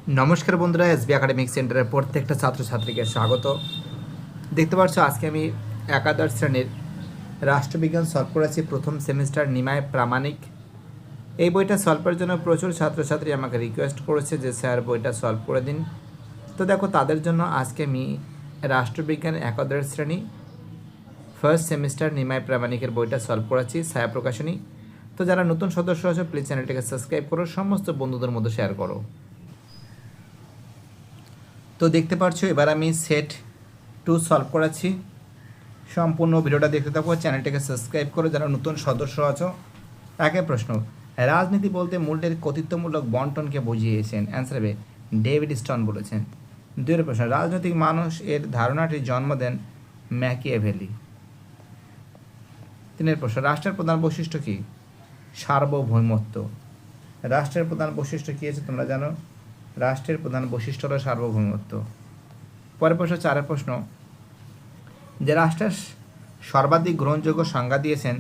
নমস্কার বন্ধুরা, SB academic সেন্টারের প্রত্যেকটা ছাত্রছাত্রীকে স্বাগত। দেখতে পাচ্ছ আজকে আমি একাদশ শ্রেণীর রাষ্ট্রবিজ্ঞান সলভ করেছি, প্রথম সেমিস্টার নিমায় প্রামাণিক। এই বইটা সলভ করার জন্য প্রচুর ছাত্রছাত্রী আমাকে রিকোয়েস্ট করেছে যে স্যার বইটা সলভ করে দিন। তো দেখো, তাদের জন্য আজকে আমি রাষ্ট্রবিজ্ঞান একাদশ শ্রেণী ফার্স্ট সেমিস্টার নিমায় প্রামাণিকের বইটা সলভ করেছি, ছায়া প্রকাশনী। তো যারা নতুন সদস্য আছো প্লিজ চ্যানেলটিকে সাবস্ক্রাইব করো, সমস্ত বন্ধুদের মধ্যে শেয়ার করো। তো দেখতে পাচ্ছ এবার আমি সেট 2 সলভ করাচ্ছি। সম্পূর্ণ ভিডিওটা দেখতে থাকো, চ্যানেলটাকে সাবস্ক্রাইব করো যারা নতুন সদস্য আছো। একের প্রশ্ন, রাজনীতি বলতে মূলটির কর্তৃত্বমূলক বন্টনকে বুঝিয়েছেন। অ্যান্সার হবে ডেভিড স্টোন বলেছেন। দুইয়ের প্রশ্ন, রাজনৈতিক মানুষ এর ধারণাটির জন্ম দেন ম্যাকিয়াভেলি। তিনের প্রশ্ন, রাষ্ট্রের প্রধান বৈশিষ্ট্য কী? সার্বভৌমত্ব। রাষ্ট্রের প্রধান বৈশিষ্ট্য কী আছে তোমরা জানো? রাষ্ট্রের প্রধান বৈশিষ্ট্য হল সার্বভৌমত্ব। পরের প্রশ্ন, চারের প্রশ্ন, যে রাষ্ট্রের সর্বাধিক গ্রহণযোগ্য সংজ্ঞা দিয়েছেন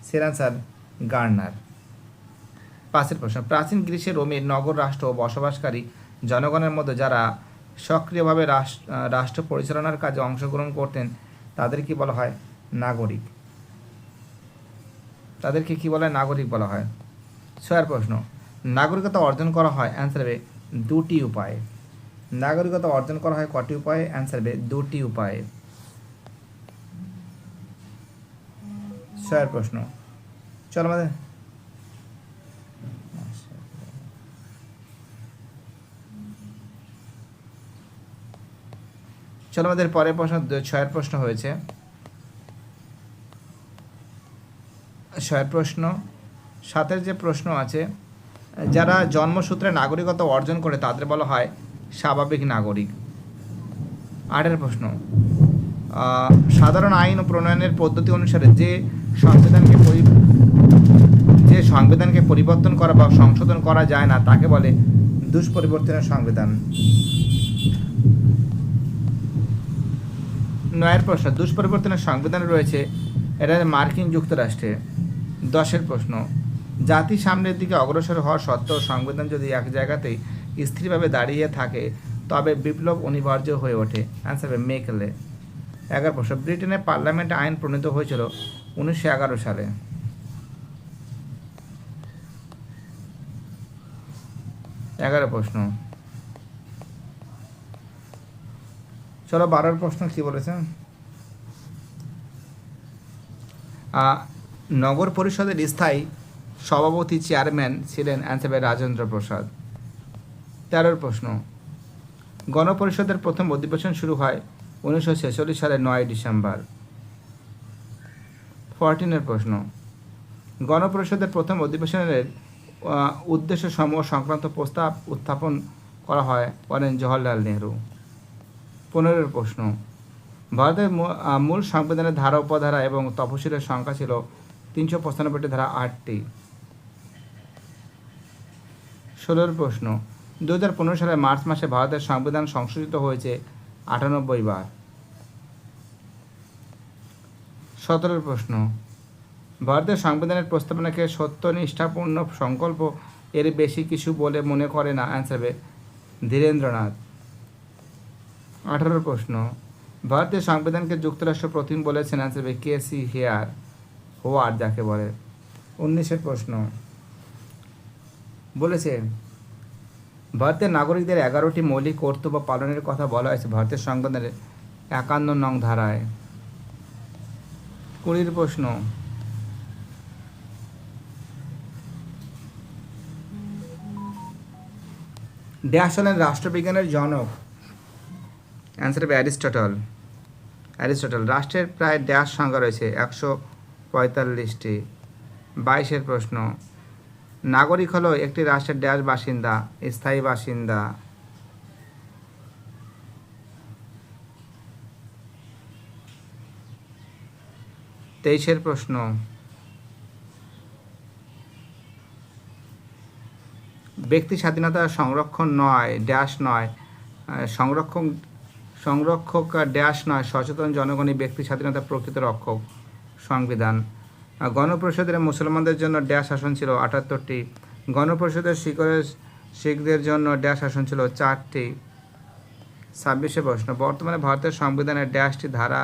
সের অ্যান্সার গার্নার। পাঁচের প্রশ্ন, প্রাচীন গ্রীসের রোমের নগর রাষ্ট্র ও বসবাসকারী জনগণের মধ্যে যারা সক্রিয়ভাবে রাষ্ট্র পরিচালনার কাজে অংশগ্রহণ করতেন তাদের কি বলা হয়? নাগরিক। তাদেরকে কি বলা হয়? নাগরিক বলা হয়। ছয়ের প্রশ্ন, নাগরিকতা অর্জন করা হয়। অ্যান্সার হবে দুটি উপায়ে। নাগরিকতা অর্জন করা হয় কটি উপায়ে? অ্যান্সার হবে দুটি উপায়ে। ছয়ের প্রশ্ন, চলো আমাদের পরের প্রশ্ন, ছয়ের প্রশ্ন হয়েছে। ছয়ের প্রশ্ন, সাতের যে প্রশ্ন আছে, যারা জন্মসূত্রে নাগরিকতা অর্জন করে তাদের বলা হয় স্বাভাবিক নাগরিক। আটের প্রশ্ন, সাধারণ আইন ও প্রণয়নের পদ্ধতি অনুসারে যে সংবিধানকে পরিবর্তন করা বা সংশোধন করা যায় না তাকে বলে দুষ্পরিবর্তনীয় সংবিধান। নয়ের প্রশ্ন, দুষ্পরিবর্তনের সংবিধান রয়েছে এটা মার্কিন যুক্তরাষ্ট্রে। দশের প্রশ্ন, জাতি সামনের দিকে অগ্রসর হওয়া সত্ত্বেও সংবিধান যদি এক জায়গাতেই স্থিরভাবে দাঁড়িয়ে থাকে তবে বিপ্লব অনিবার্য হয়ে ওঠে। অ্যান্সার হবে মেকলে। 11 প্রশ্ন, ব্রিটেনের পার্লামেন্টে আইন প্রণীত হয়েছিল 1911 সালে। 11 প্রশ্ন। চলো 12 প্রশ্ন কি বলেছে? নগর পরিষদের স্থায়ী সভাপতি চেয়ারম্যান ছিলেন। অ্যান্সার হবে রাজেন্দ্র প্রসাদ। 13 প্রশ্ন, গণপরিষদের প্রথম অধিবেশন শুরু হয় 1946 সালের 9 ডিসেম্বর। 14 প্রশ্ন, গণপরিষদের প্রথম অধিবেশনের উদ্দেশ্য সমূহ সংক্রান্ত প্রস্তাব উত্থাপন করা হয় বলেন জওহরলাল নেহরু। 15 প্রশ্ন, ভারতের মূল সংবিধানের ধারা উপধারা এবং তফসিলের সংখ্যা ছিল 395টি, ধারা 8টি। 16 প্রশ্ন, 2015 সালের মার্চ মাসে ভারতের সংবিধান সংশোধিত হয়েছে 98 বার। 17 প্রশ্ন, ভারতের সংবিধানের প্রস্তাবনাকে সত্যনিষ্ঠাপূর্ণ সংকল্প এর বেশি কিছু বলে মনে করে না। অ্যান্সার হবে ধীরেন্দ্রনাথ। 18 প্রশ্ন, ভারতের সংবিধানকে যুক্তরাষ্ট্র প্রথম বলেছেন। অ্যান্সার হবে কেসি হোয়ার যাকে বলে। 19 প্রশ্ন বলেছে ভারতের নাগরিকদের 11টি মৌলিক কর্তব্য পালনের কথা বলা হয়েছে ভারতের সংবিধানের 51 নং ধারায়। 20 প্রশ্ন, ড্যাশ হলেন রাষ্ট্রবিজ্ঞানের জনক। অ্যান্সার হবে অ্যারিস্টটল। রাষ্ট্রের প্রায় ড্যাশ সংখ্যা রয়েছে 145টি। 22 প্রশ্ন, নাগরিক হলো একটি রাষ্ট্রের ড্যাশ বাসিন্দা, স্থায়ী বাসিন্দা। 23 প্রশ্ন, ব্যক্তি স্বাধীনতা সংরক্ষণ নয় ড্যাশ নয়, সংরক্ষক ড্যাশ নয়, সচেতন জনগণই ব্যক্তি স্বাধীনতা প্রকৃত রক্ষক। সংবিধান। গণপরিষদের মুসলমানদের জন্য ড্যাশ আসন ছিল 78টি। গণপরিষদের শিখরে শিখদের জন্য ড্যাশ আসন ছিল 4টি। 26 প্রশ্ন, বর্তমানে ভারতের সংবিধানের ড্যাশটি ধারা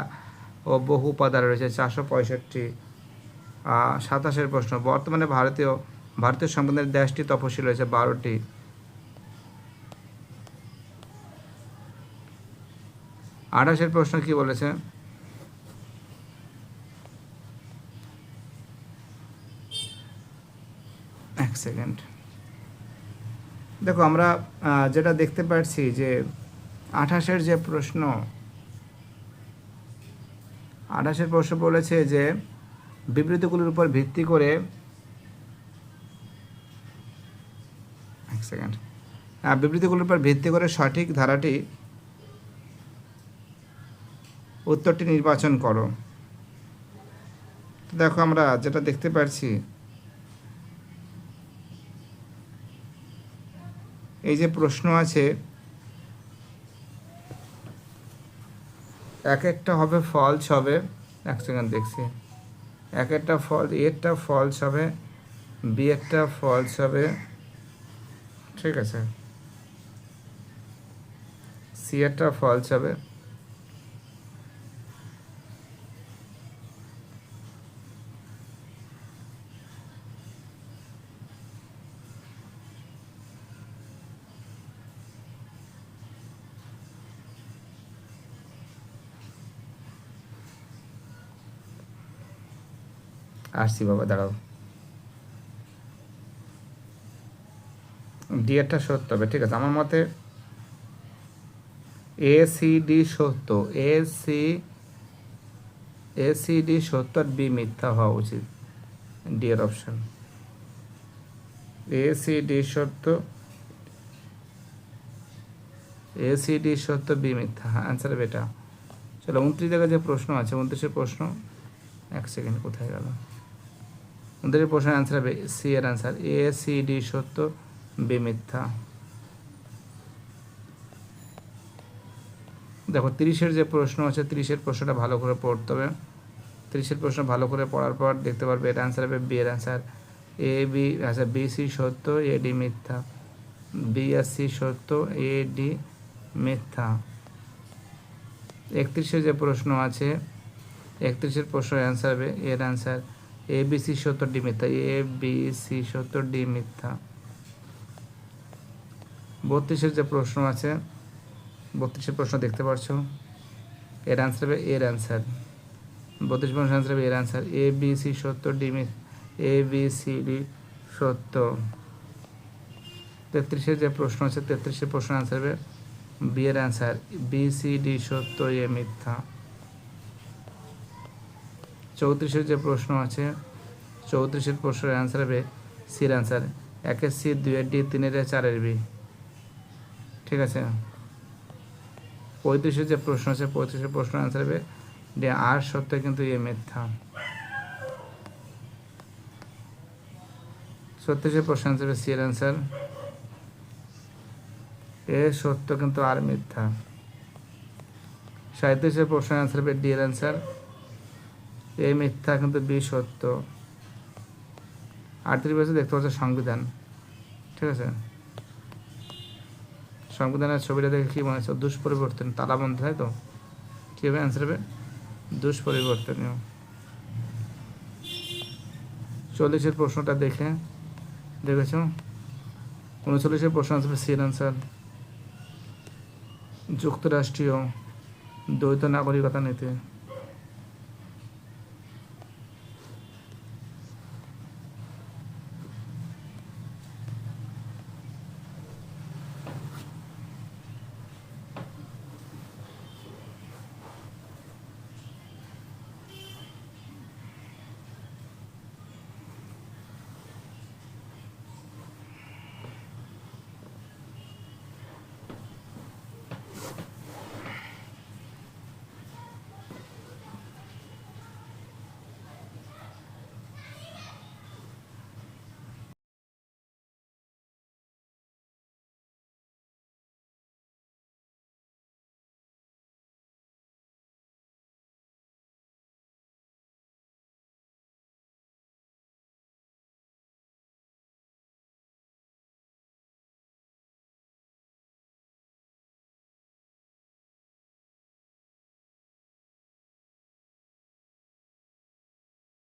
ও বহু উপাদান রয়েছে? 465। 27 প্রশ্ন, বর্তমানে ভারতীয় সংবিধানের ড্যাশটি তফসিল রয়েছে? 12টি। 28 প্রশ্ন কি বলেছে? এক সেকেন্ড, দেখো আমরা যেটা দেখতে পাচ্ছি যে 28 যে প্রশ্ন, 28 প্রশ্ন বলেছে যে বিবৃতিগুলোর উপর ভিত্তি করে, এক সেকেন্ড, বিবৃতিগুলোর উপর ভিত্তি করে সঠিক ধারাটি উত্তরটি নির্বাচন করো। দেখো আমরা যেটা দেখতে পাচ্ছি, এই যে প্রশ্ন আছে, এক একটা হবে ফলস হবে, এক সেকেন্ড দেখছি, এক একটা ফল, এরটা ফলস হবে, বি একটা ফলস হবে, ঠিক আছে, সি একটা ফলস হবে, আসছি বাবা, দাঁড়াও, ডি একটা সত্য হবে, ঠিক আছে। আমার মতে এ সি ডি সত্য, এ সি ডি সত্য আর বি মিথ্যা হওয়া উচিত, ডি এর অপশন। এ সি ডি সত্য, এ সি ডি সত্য, বি মিথ্যা, হ্যাঁ অ্যান্সার বেটা। চলো 29 জায়গায় যে প্রশ্ন আছে, 29 প্রশ্ন, এক সেকেন্ড কোথায় গেল, 29 প্রশ্নের অ্যান্সার হবে সি এর অ্যান্সার, এ সি ডি সত্য, বি মিথ্যা। দেখো 30 যে প্রশ্ন আছে, 30 প্রশ্নটা ভালো করে পড়তে হবে। 30 প্রশ্ন ভালো করে পড়ার পর দেখতে পারবে এর অ্যান্সার হবে বি এর অ্যান্সার, এ বি, আচ্ছা বি সি সত্য, এ ডি মিথ্যা, বি আর সি সত্য, এ ডি মিথ্যা। 31 যে প্রশ্ন আছে, 31 প্রশ্নের অ্যান্সার হবে এর অ্যান্সার এ বি সি সত্য, ডি মিথ্যা, এ বি সি সত্য, ডি মিথ্যা। 32 যে প্রশ্ন আছে, 32 প্রশ্ন দেখতে পাচ্ছ, এর অ্যান্সার হবে এর অ্যান্সার, 32 প্রশ্ন অ্যান্সার হবে এর অ্যান্সার, এ বি সি সত্য, ডি মিথ্যা, এ বি সি ডি সত্য। 33 যে প্রশ্ন আছে, 33 প্রশ্ন অ্যান্সার হবে বি এর অ্যান্সার, বি সি ডি সত্য, এ মিথ্যা। 34 যে প্রশ্ন আছে, 34 প্রশ্নের অ্যান্সার হবে সির অ্যান্সার, 1 সি, 2 ডি, 3 4 বি, ঠিক আছে। 35 যে প্রশ্ন আছে, 35 প্রশ্নের অ্যান্সার হবে ডি আর সত্য কিন্তু এ মিথ্যা। 36 প্রশ্ন অ্যান্সার হবে সি এর অ্যান্সার, এ সত্য কিন্তু আর মিথ্যা। 37 প্রশ্নের অ্যান্সার হবে ডি এর অ্যান্সার, এ মিথ্যা কিন্তু বি সত্য। 38 দেখতে পাচ্ছ সংবিধান, ঠিক আছে, সংবিধানের ছবিটা দেখে কী মনে হচ্ছে? দুষ্পরিবর্তন, তালাবন্ধ, তাই তো? কী হবে অ্যান্সার হবে দুষ্পরিবর্তনীয়। 40 প্রশ্নটা দেখে দেখেছ, 39 প্রশ্ন আসবে সি এর অ্যান্সার, যুক্তরাষ্ট্রীয় দ্বৈত নাগরিকতা নীতি।